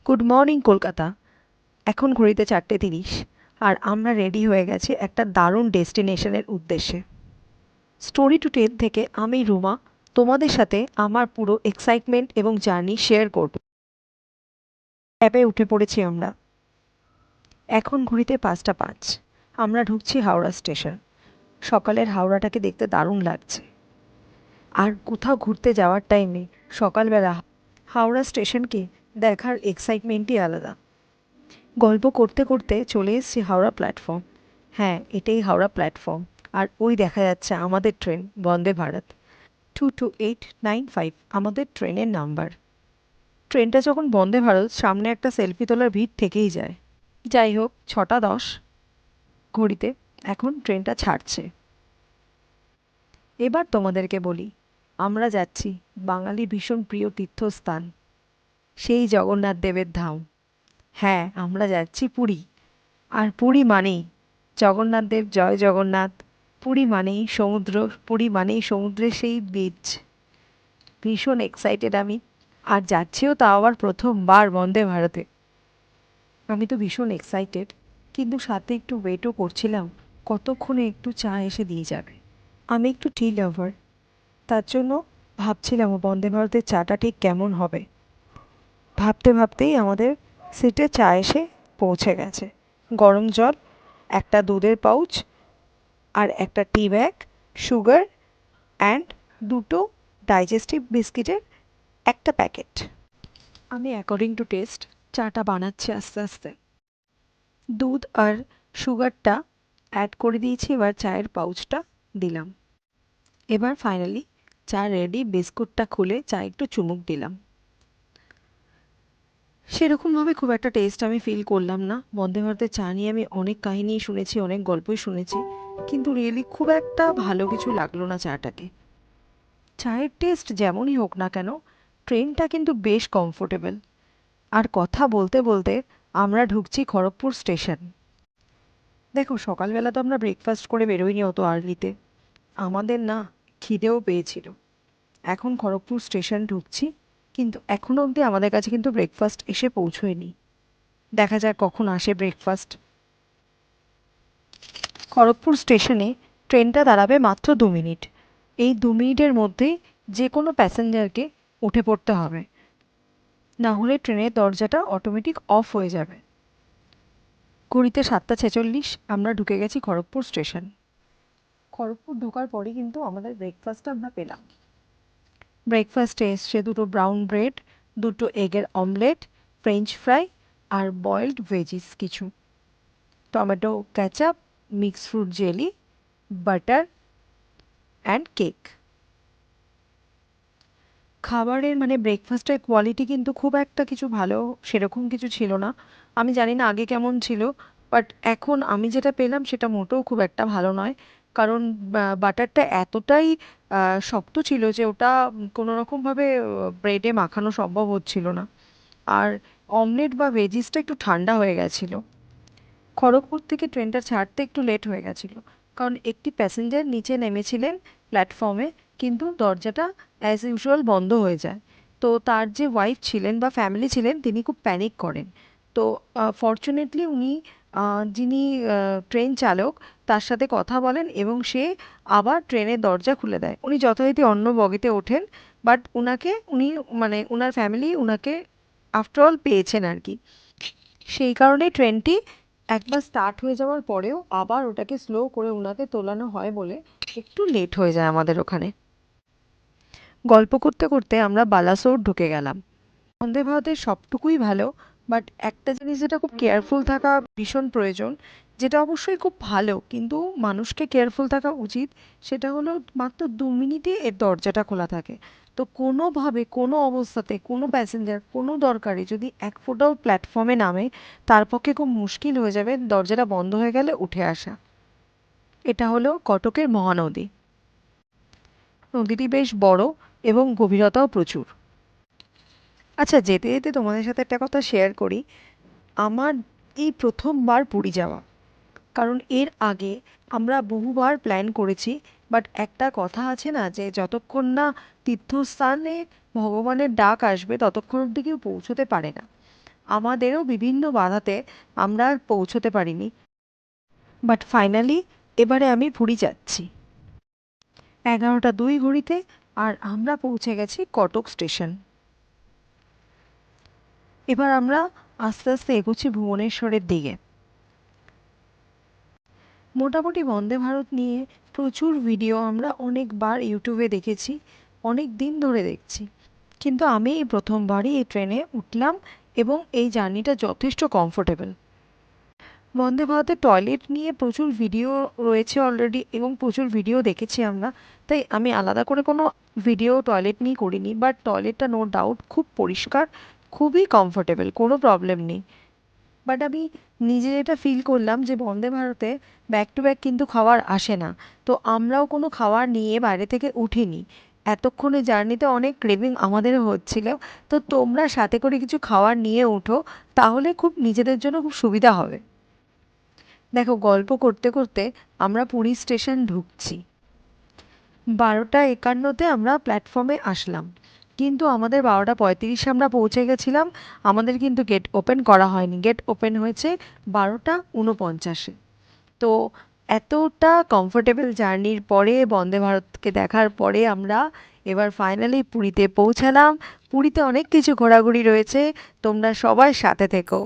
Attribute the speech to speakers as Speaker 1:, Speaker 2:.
Speaker 1: Good morning Kolkata. এখন ঘড়িতে 4:30 আর আমরা রেডি হয়ে গেছি একটা দারুণ ডেস্টিনেশনের উদ্দেশ্যে। স্টোরি টু টেল থেকে আমি রুমা তোমাদের সাথে আমার পুরো এক্সাইটমেন্ট এবং জার্নি শেয়ার করব। ক্যাবে উঠে পড়েছি আমরা। এখন ঘড়িতে 5:05। আমরা ঢুকছি হাওড়া স্টেশন। সকালের হাওড়াটাকে দেখতে দারুণ লাগছে। আর কোথাও ঘুরতে যাওয়ার টাইমে সকালবেলা হাওড়া স্টেশনকে দেখার এক্সাইটমেন্টই আলাদা। গল্প করতে করতে চলে এসেছি হাওড়া প্ল্যাটফর্ম। হ্যাঁ, এটাই হাওড়া প্ল্যাটফর্ম। আর ওই দেখা যাচ্ছে আমাদের ট্রেন বন্দে ভারত 22895 আমাদের ট্রেনের নাম্বার। ট্রেনটা যখন বন্দে ভারত, সামনে একটা সেলফি তোলার ভিড় থেকেই যায়। যাই হোক, 6:10 ঘড়িতে এখন ট্রেনটা ছাড়ছে। এবার তোমাদেরকে বলি, আমরা যাচ্ছি বাঙালির ভীষণ প্রিয় তীর্থস্থান, সেই জগন্নাথ দেবের ধাম। হ্যাঁ, আমরা যাচ্ছি পুরী। আর পুরী মানেই জগন্নাথ দেব, জয় জগন্নাথ। পুরী মানেই সমুদ্র, পুরী মানেই সমুদ্রের সেই বিচ। ভীষণ এক্সাইটেড আমি। আর যাচ্ছিও তা আবার প্রথমবার বন্দে ভারতে। আমি তো ভীষণ এক্সাইটেড, কিন্তু সাথে একটু ওয়েটও করছিলাম কতক্ষণে একটু চা এসে দিয়ে যাবে। আমি একটু টি লাভার, তার জন্য ভাবছিলাম বন্দে ভারতের চাটা ঠিক কেমন হবে। ভাবতে ভাবতেই আমাদের সিটে চা এসে পৌঁছে গেছে। গরম জল, একটা দুধের পাউচ, আর একটা টি ব্যাগ, সুগার অ্যান্ড দুটো ডাইজেস্টিভ বিস্কিটের একটা প্যাকেট। আমি অ্যাকর্ডিং টু টেস্ট চাটা বানাচ্ছি আস্তে আস্তে। দুধ আর সুগারটা অ্যাড করে দিয়েছি, এবার চায়ের পাউচটা দিলাম। এবার ফাইনালি চা রেডি। বিস্কুটটা খুলে চা একটু চুমুক দিলাম। সেরকমভাবে খুব একটা টেস্ট আমি ফিল করলাম না। বন্দে ভারতের চা নিয়ে আমি অনেক কাহিনী শুনেছি, অনেক গল্পই শুনেছি, কিন্তু রিয়েলি খুব একটা ভালো কিছু লাগলো না চাটাকে। চায়ের টেস্ট যেমনই হোক না কেন, ট্রেনটা কিন্তু বেশ কমফোর্টেবল। আর কথা বলতে বলতে আমরা ঢুকছি খড়গপুর স্টেশন। দেখো, সকালবেলা তো আমরা ব্রেকফাস্ট করে বেরোইনি অত আর্লিতে। আমাদের না খিদেও পেয়েছিল। এখন খড়গপুর স্টেশন ঢুকছি, কিন্তু এখনও অবধি আমাদের কাছে কিন্তু ব্রেকফাস্ট এসে পৌঁছয়নি। দেখা যাক কখন আসে ব্রেকফাস্ট। খড়গপুর স্টেশনে ট্রেনটা দাঁড়াবে মাত্র 2 মিনিট। এই 2 মিনিটের মধ্যেই যে কোনো প্যাসেঞ্জারকে উঠে পড়তে হবে, না হলে ট্রেনের দরজাটা অটোমেটিক অফ হয়ে যাবে। ঘড়িতে 7:46 আমরা ঢুকে গেছি খড়গপুর স্টেশন। খড়গপুর ঢোকার পরে কিন্তু আমাদের ব্রেকফাস্টটা আমরা পেলাম। ব্রেকফাস্টে এসছে দুটো ব্রাউন ব্রেড, দুটো এগের অমলেট, ফ্রেঞ্চ ফ্রাই আর বয়েলড ভেজিস কিছু, tomato ketchup, mix fruit jelly, butter and cake. খাবারের মানে ব্রেকফাস্টের কোয়ালিটি কিন্তু খুব একটা কিছু ভালো সেরকম কিছু ছিল না। আমি জানি না আগে কেমন ছিল, বাট এখন আমি যেটা পেলাম সেটা মোটেও খুব একটা ভালো নয়। কারণ বাটারটা এতটাই শক্ত ছিল যে ওটা কোনো রকমভাবে ব্রেডে মাখানো সম্ভব হচ্ছিল না। আর অমলেট বা ভেজিসটা একটু ঠান্ডা হয়ে গেছিলো। খড়গপুর থেকে ট্রেনটা ছাড়তে একটু লেট হয়ে গেছিলো, কারণ একটি প্যাসেঞ্জার নিচে নেমেছিলেন প্ল্যাটফর্মে, কিন্তু দরজাটা অ্যাজ ইউজুয়াল বন্ধ হয়ে যায়। তো তার যে ওয়াইফ ছিলেন বা ফ্যামিলি ছিলেন তিনি খুব প্যানিক করেন। তো ফর্চুনেটলি উনি যিনি ট্রেন চালক তার সাথে কথা বলেন এবং সে আবার ট্রেনের দরজা খুলে দেয়। উনি যথারীতি অন্য বগিতে ওঠেন, বাট উনি মানে ওনার ফ্যামিলি উনাকে আফটার অল পেয়েছেন আর কি। সেই কারণে ট্রেনটি একবার স্টার্ট হয়ে যাওয়ার পরেও আবার ওটাকে স্লো করে ওনাকে তোলানো হয় বলে একটু লেট হয়ে যায় আমাদের ওখানে। গল্প করতে করতে আমরা বালাসোর ঢুকে গেলাম। বন্দে ভারতের সবটুকুই ভালো, বাট একটা জিনিস যেটা খুব কেয়ারফুল থাকা ভীষণ প্রয়োজন, যেটা অবশ্যই খুব ভালো কিন্তু মানুষকে কেয়ারফুল থাকা উচিত, সেটা হলো মাত্র 2 মিনিটই এর দরজাটা খোলা থাকে। তো কোনোভাবে কোনো অবস্থাতে কোনো প্যাসেঞ্জার কোনো দরকারে যদি এক ফোঁটাও প্ল্যাটফর্মে নামে, তার পক্ষে খুব মুশকিল হয়ে যাবে দরজাটা বন্ধ হয়ে গেলে উঠে আসা। এটা হলো কটকের মহানদী। নদীটি বেশ বড় এবং গভীরতাও প্রচুর। আচ্ছা, যেতে যেতে তোমাদের সাথে একটা কথা শেয়ার করি। আমার এই প্রথমবার পুরী যাওয়া, কারণ এর আগে আমরা বহুবার প্ল্যান করেছি, বাট একটা কথা আছে না যে যতক্ষণ না তীর্থস্থানে ভগবানের ডাক আসবে ততক্ষণ অবধি কেউ পৌঁছতে পারে না। আমাদেরও বিভিন্ন বাধাতে আমরা আর পৌঁছতে পারিনি, বাট ফাইনালি এবারে আমি পুরী যাচ্ছি 11টা 2 ঘড়িতে। আর আমরা পৌঁছে গেছি কটক স্টেশন। এবার আমরা আস্তে আস্তে এগোচ্ছি ভুবনেশ্বরের দিকে। মোটামুটি বন্দে ভারত নিয়ে প্রচুর ভিডিও আমরা অনেকবার ইউটিউবে দেখেছি, অনেক দিন ধরে দেখছি, কিন্তু আমি এই প্রথমবারই এই ট্রেনে উঠলাম এবং এই জার্নিটা যথেষ্ট কমফোর্টেবল। বন্দে ভারতের টয়লেট নিয়ে প্রচুর ভিডিও রয়েছে অলরেডি এবং প্রচুর ভিডিও দেখেছি আমরা, তাই আমি আলাদা করে কোনো ভিডিও টয়লেট নিয়ে করিনি, বাট টয়লেটটা নো ডাউট খুব পরিষ্কার, খুবই কমফোর্টেবল, কোনো প্রবলেম নেই। বাট আমি নিজে যেটা ফিল করলাম যে বন্দে ভারতে ব্যাক টু ব্যাক কিন্তু খাবার আসে না, তো আমরাও কোনো খাবার নিয়ে বাইরে থেকে উঠিনি। এতক্ষণে জার্নিতে অনেক ক্রেভিং আমাদেরও হচ্ছিল, তো তোমরা সাথে করে কিছু খাবার নিয়ে উঠো, তাহলে খুব নিজেদের জন্য খুব সুবিধা হবে। দেখো, গল্প করতে করতে আমরা পুরী স্টেশন ঢুকছি। 12টা 51-তে আমরা প্ল্যাটফর্মে আসলাম, কিন্তু আমাদের 12টা 35-এ আমরা পৌঁছে গেছিলাম। আমাদের কিন্তু গেট ওপেন করা হয়নি, গেট ওপেন হয়েছে 12টা 49-এ। তো এতটা কমফোর্টেবল জার্নির পরে, বন্দে ভারতকে দেখার পরে আমরা এবার ফাইনালি পুরীতে পৌঁছালাম। পুরীতে অনেক কিছু ঘোরাঘুরি রয়েছে, তোমরা সবাই সাথে থেকো।